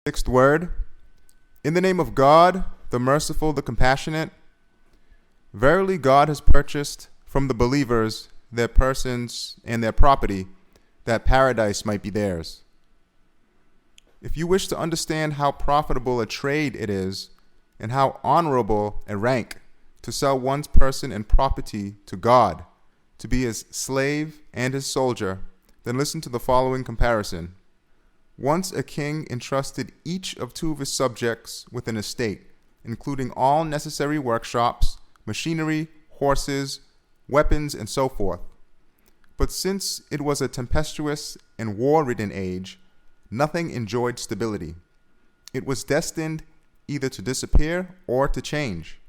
Sixth word, in the name of God, the merciful, the compassionate. Verily God has purchased from the believers their persons and their property, that paradise might be theirs. If you wish to understand how profitable a trade it is, and how honorable a rank to sell one's person and property to God, to be his slave and his soldier, then listen to the following comparison. Once a king entrusted each of two of his subjects with an estate, including all necessary workshops, machinery, horses, weapons, and so forth. But since it was a tempestuous and war-ridden age, nothing enjoyed stability. It was destined either to disappear or to change.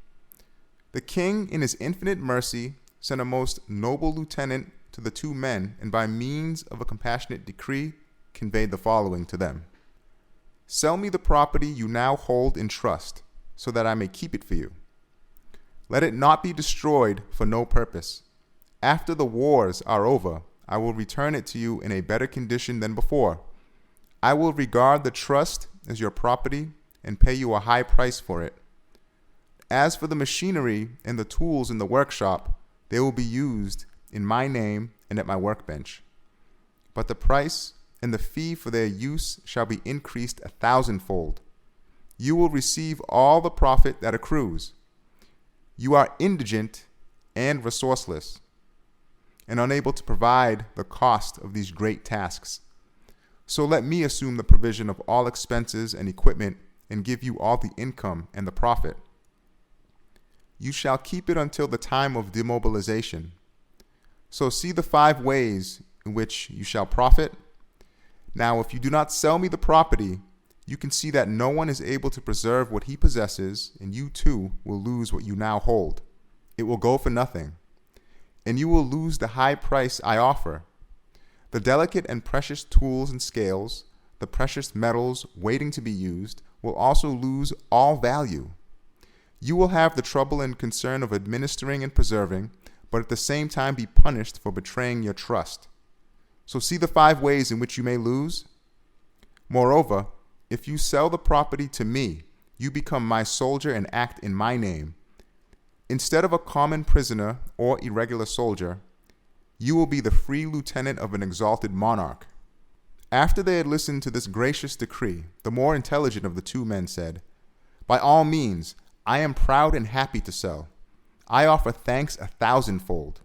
The king, in his infinite mercy, sent a most noble lieutenant to the two men, and by means of a compassionate decree, conveyed the following to them. Sell me the property you now hold in trust, so that I may keep it for you. Let it not be destroyed for no purpose. After the wars are over, I will return it to you in a better condition than before. I will regard the trust as your property and pay you a high price for it. As for the machinery and the tools in the workshop, they will be used in my name and at my workbench. But the price and the fee for their use shall be increased 1,000-fold. You will receive all the profit that accrues. You are indigent and resourceless, and unable to provide the cost of these great tasks. So let me assume the provision of all expenses and equipment and give you all the income and the profit. You shall keep it until the time of demobilization. So see the 5 ways in which you shall profit. Now, if you do not sell me the property, you can see that no one is able to preserve what he possesses, and you too will lose what you now hold. It will go for nothing, and you will lose the high price I offer. The delicate and precious tools and scales, the precious metals waiting to be used, will also lose all value. You will have the trouble and concern of administering and preserving, but at the same time be punished for betraying your trust. So see the 5 ways in which you may lose. Moreover, if you sell the property to me, you become my soldier and act in my name. Instead of a common prisoner or irregular soldier, you will be the free lieutenant of an exalted monarch. After they had listened to this gracious decree, the more intelligent of the 2 men said, By all means, I am proud and happy to sell. I offer thanks 1,000-fold.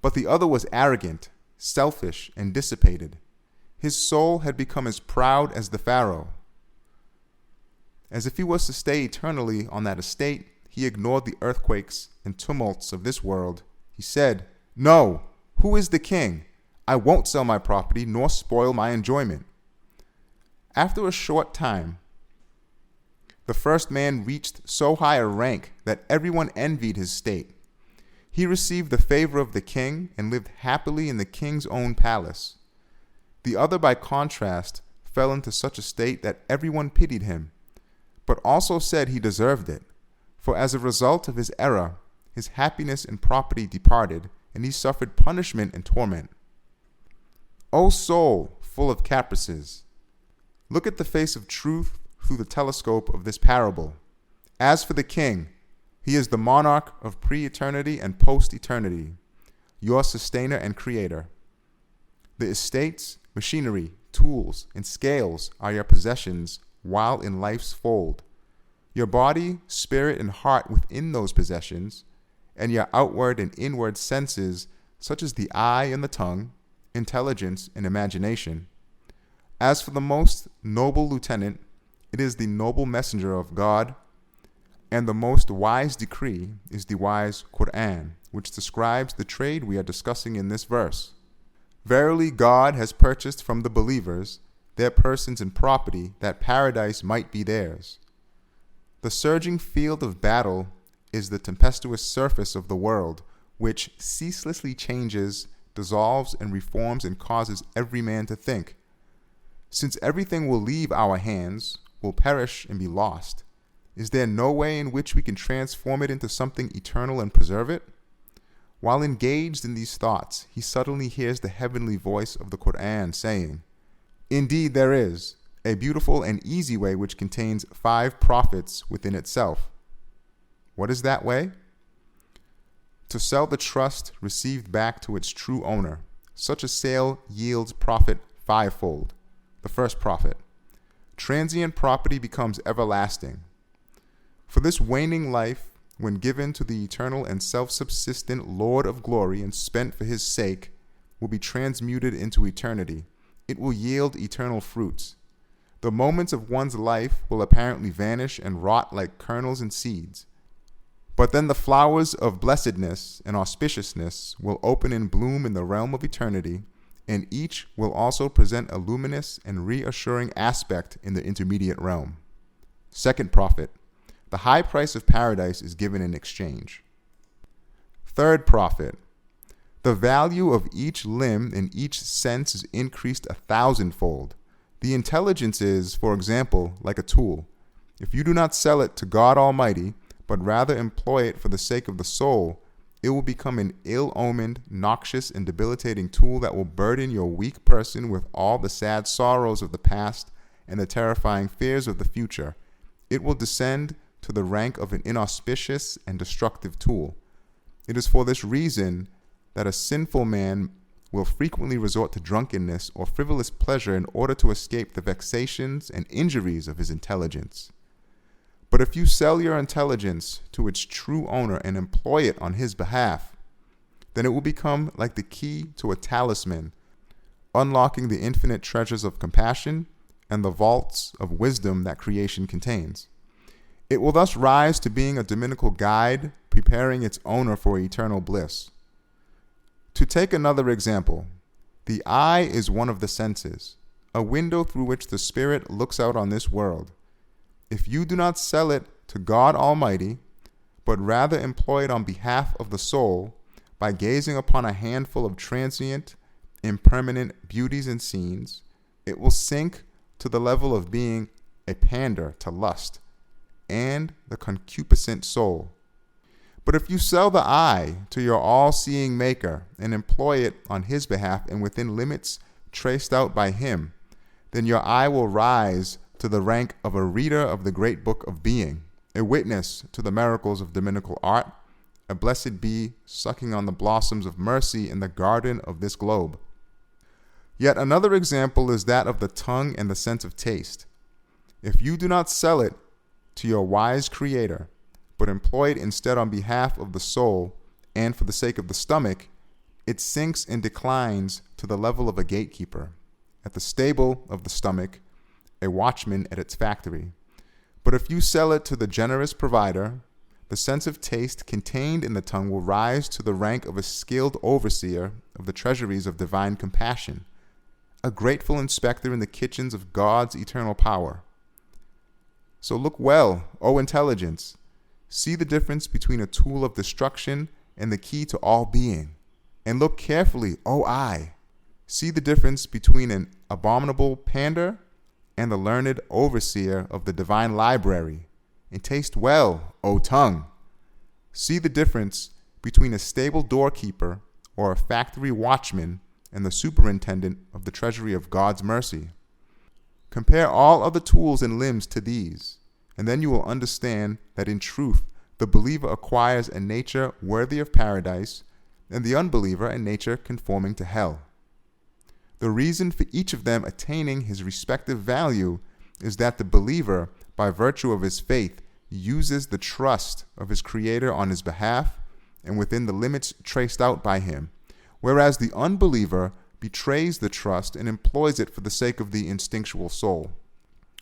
But the other was arrogant, selfish, and dissipated. His soul had become as proud as the Pharaoh. As if he was to stay eternally on that estate, he ignored the earthquakes and tumults of this world. He said, No, who is the king? I won't sell my property nor spoil my enjoyment. After a short time, the first man reached so high a rank that everyone envied his state. He received the favor of the king and lived happily in the king's own palace. The other, by contrast, fell into such a state that everyone pitied him, but also said he deserved it, for as a result of his error, his happiness and property departed, and he suffered punishment and torment. O soul, full of caprices, look at the face of truth through the telescope of this parable. As for the king, he is the monarch of pre-eternity and post-eternity, your sustainer and creator. The estates, machinery, tools, and scales are your possessions while in life's fold. Your body, spirit, and heart within those possessions, and your outward and inward senses, such as the eye and the tongue, intelligence and imagination. As for the most noble lieutenant, it is the noble messenger of God, and the most wise decree is the wise Qur'an, which describes the trade we are discussing in this verse. Verily God has purchased from the believers their persons and property, that paradise might be theirs. The surging field of battle is the tempestuous surface of the world, which ceaselessly changes, dissolves, and reforms, and causes every man to think. Since everything will leave our hands, will perish and be lost, is there no way in which we can transform it into something eternal and preserve it? While engaged in these thoughts, he suddenly hears the heavenly voice of the Qur'an saying, Indeed there is, a beautiful and easy way which contains 5 profits within itself. What is that way? To sell the trust received back to its true owner. Such a sale yields profit 5-fold. The first profit. Transient property becomes everlasting. For this waning life, when given to the eternal and self-subsistent Lord of glory and spent for his sake, will be transmuted into eternity. It will yield eternal fruits. The moments of one's life will apparently vanish and rot like kernels and seeds. But then the flowers of blessedness and auspiciousness will open and bloom in the realm of eternity, and each will also present a luminous and reassuring aspect in the intermediate realm. Second profit. The high price of paradise is given in exchange. Third profit. The value of each limb and each sense is increased 1,000-fold. The intelligence is, for example, like a tool. If you do not sell it to God Almighty, but rather employ it for the sake of the soul, it will become an ill-omened, noxious, and debilitating tool that will burden your weak person with all the sad sorrows of the past and the terrifying fears of the future. It will descend to the rank of an inauspicious and destructive tool. It is for this reason that a sinful man will frequently resort to drunkenness or frivolous pleasure in order to escape the vexations and injuries of his intelligence. But if you sell your intelligence to its true owner and employ it on his behalf, then it will become like the key to a talisman, unlocking the infinite treasures of compassion and the vaults of wisdom that creation contains. It will thus rise to being a dominical guide, preparing its owner for eternal bliss. To take another example, the eye is one of the senses, a window through which the spirit looks out on this world. If you do not sell it to God Almighty, but rather employ it on behalf of the soul by gazing upon a handful of transient, impermanent beauties and scenes, it will sink to the level of being a pander to lust and the concupiscent soul. But if you sell the eye to your all-seeing Maker and employ it on his behalf and within limits traced out by him, then your eye will rise to the rank of a reader of the great book of being, a witness to the miracles of dominical art, a blessed bee sucking on the blossoms of mercy in the garden of this globe. Yet another example is that of the tongue and the sense of taste. If you do not sell it to your wise Creator, but employ it instead on behalf of the soul and for the sake of the stomach, it sinks and declines to the level of a gatekeeper at the stable of the stomach, a watchman at its factory. But if you sell it to the generous provider, the sense of taste contained in the tongue will rise to the rank of a skilled overseer of the treasuries of divine compassion, a grateful inspector in the kitchens of God's eternal power. So look well, O intelligence. See the difference between a tool of destruction and the key to all being. And look carefully, O eye. See the difference between an abominable pander and the learned overseer of the divine library. And taste well, O tongue. See the difference between a stable doorkeeper or a factory watchman and the superintendent of the treasury of God's mercy. Compare all other tools and limbs to these, and then you will understand that in truth the believer acquires a nature worthy of paradise, and the unbeliever a nature conforming to hell. The reason for each of them attaining his respective value is that the believer, by virtue of his faith, uses the trust of his Creator on his behalf and within the limits traced out by him, whereas the unbeliever betrays the trust and employs it for the sake of the instinctual soul.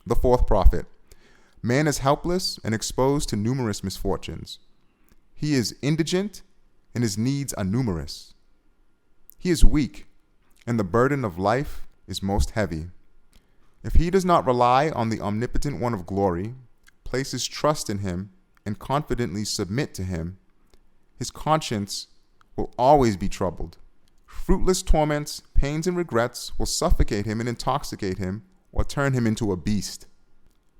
The fourth profit. Man is helpless and exposed to numerous misfortunes. He is indigent and his needs are numerous. He is weak and the burden of life is most heavy. If he does not rely on the omnipotent one of glory, place his trust in him, and confidently submit to him, his conscience will always be troubled. Fruitless torments, pains, and regrets will suffocate him and intoxicate him or turn him into a beast.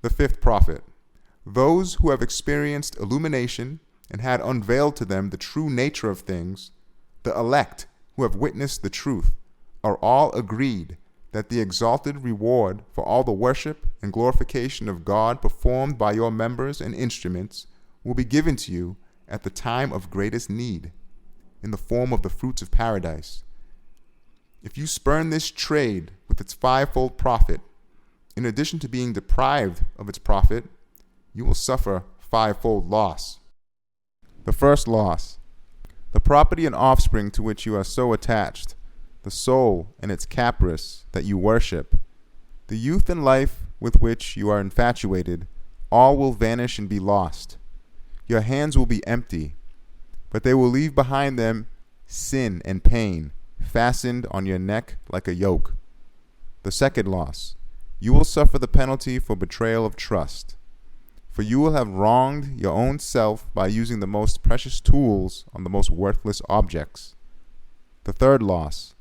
The fifth prophet. Those who have experienced illumination and had unveiled to them the true nature of things, the elect who have witnessed the truth, are all agreed that the exalted reward for all the worship and glorification of God performed by your members and instruments will be given to you at the time of greatest need, in the form of the fruits of paradise. If you spurn this trade with its fivefold profit, in addition to being deprived of its profit, you will suffer fivefold loss. The first loss: the property and offspring to which you are so attached, the soul and its caprice that you worship, the youth and life with which you are infatuated, all will vanish and be lost. Your hands will be empty, but they will leave behind them sin and pain, fastened on your neck like a yoke. The second loss: you will suffer the penalty for betrayal of trust, for you will have wronged your own self by using the most precious tools on the most worthless objects. The third loss: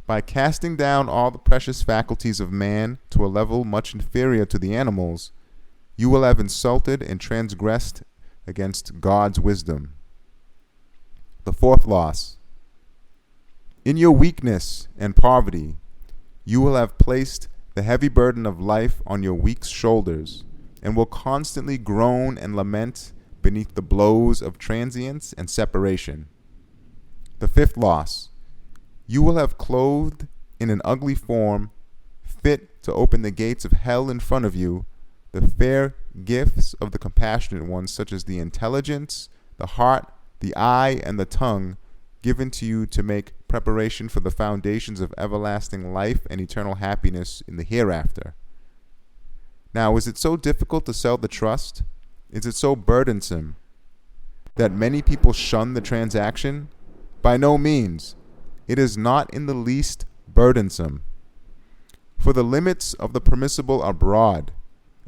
by casting down all the precious faculties of man to a level much inferior to the animals, you will have insulted and transgressed against God's wisdom. The fourth loss: in your weakness and poverty, you will have placed the heavy burden of life on your weak shoulders, and will constantly groan and lament beneath the blows of transience and separation. The fifth loss: you will have clothed in an ugly form, fit to open the gates of hell in front of you, the fair gifts of the compassionate ones, such as the intelligence, the heart, the eye, and the tongue, given to you to make preparation for the foundations of everlasting life and eternal happiness in the hereafter. Now, is it so difficult to sell the trust? Is it so burdensome that many people shun the transaction? By no means. It is not in the least burdensome. For the limits of the permissible are broad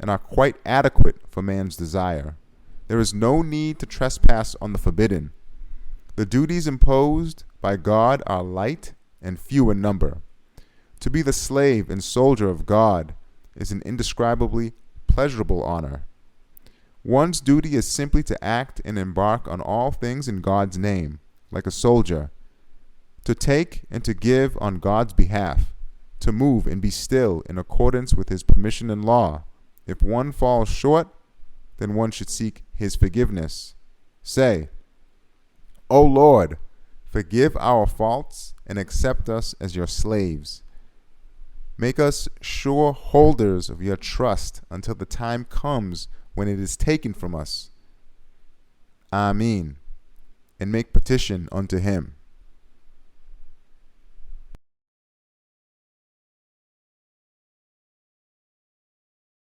and are quite adequate for man's desire. There is no need to trespass on the forbidden. The duties imposed by God are light and few in number. To be the slave and soldier of God is an indescribably pleasurable honor. One's duty is simply to act and embark on all things in God's name, like a soldier, to take and to give on God's behalf, to move and be still in accordance with his permission and law. If one falls short, then one should seek his forgiveness. Say, O Lord, forgive our faults and accept us as your slaves. Make us sure holders of your trust until the time comes when it is taken from us. Amen. And make petition unto him.